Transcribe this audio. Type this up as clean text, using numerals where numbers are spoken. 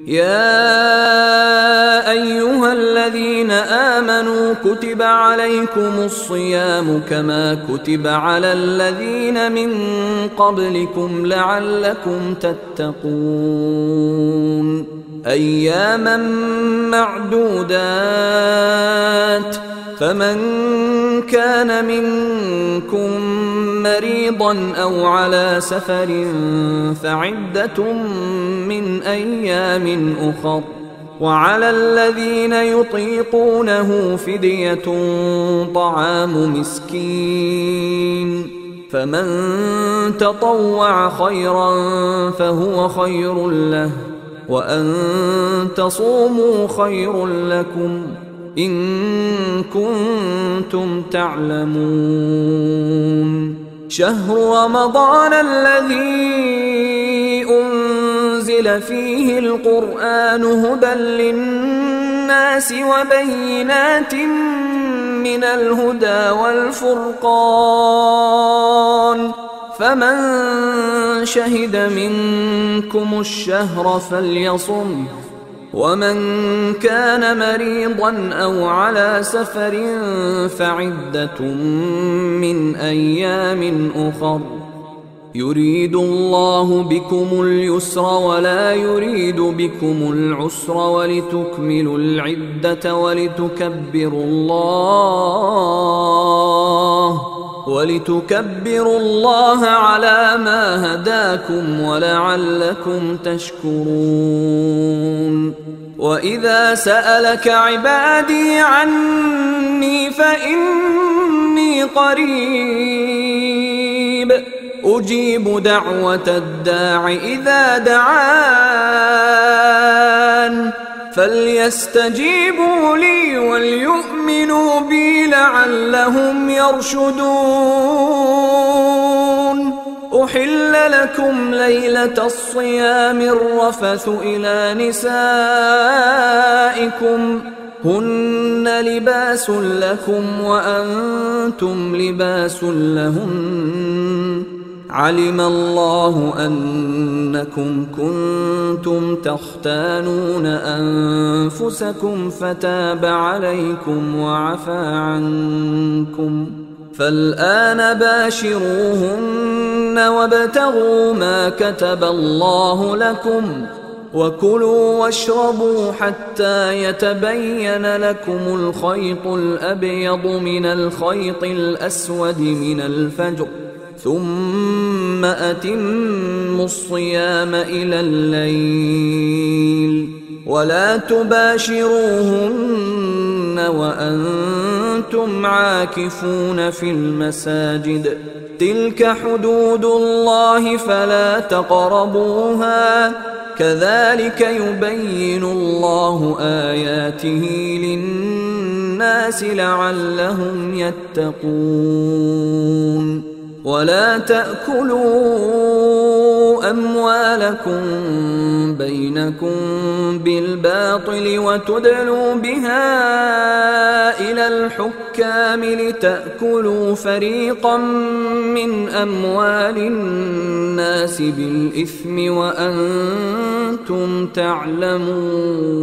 يا أيها الذين آمنوا كتب عليكم الصيام كما كتب على الذين من قبلكم لعلكم تتقون أياما معدودات فمن كان منكم مريضا أو على سفر فعدة من أيام أخر وعلى الذين يطيقونه فدية طعام مسكين فمن تطوع خيرا فهو خير له وأن تصوموا خير لكم إن كنتم تعلمون شهر رمضان الذي أنزل فيه القرآن هدى للناس وبينات من الهدى والفرقان فمن شهد منكم الشهر فليصم ومن كان مريضا أو على سفر فعدة من أيام أخر يريد الله بكم اليسر ولا يريد بكم العسر ولتكملوا العدة ولتكبروا الله على ما هداكم ولعلكم تشكرون وإذا سألك عبادي عني فإني قريب أجيب دعوة الداع إذا دعان فليستجيبوا لي وليؤمنوا بي لعلهم يرشدون أحل لكم ليلة الصيام الرفث إلى نسائكم هن لباس لكم وأنتم لباس لهن علم الله أنكم كنتم تختانون أنفسكم فتاب عليكم وعفى عنكم فالآن باشروهن وابتغوا ما كتب الله لكم وكلوا واشربوا حتى يتبين لكم الخيط الأبيض من الخيط الأسود من الفجر ثم أتموا الصيام إلى الليل ولا تباشروهن وأنتم عاكفون في المساجد تلك حدود الله فلا تقربوها كذلك يبين الله آياته للناس لعلهم يتقون ولا تأكلوا أموالكم بينكم بالباطل وتدلوا بها إلى الحكام لتأكلوا فريقا من أموال الناس بالإثم وأنتم تعلمون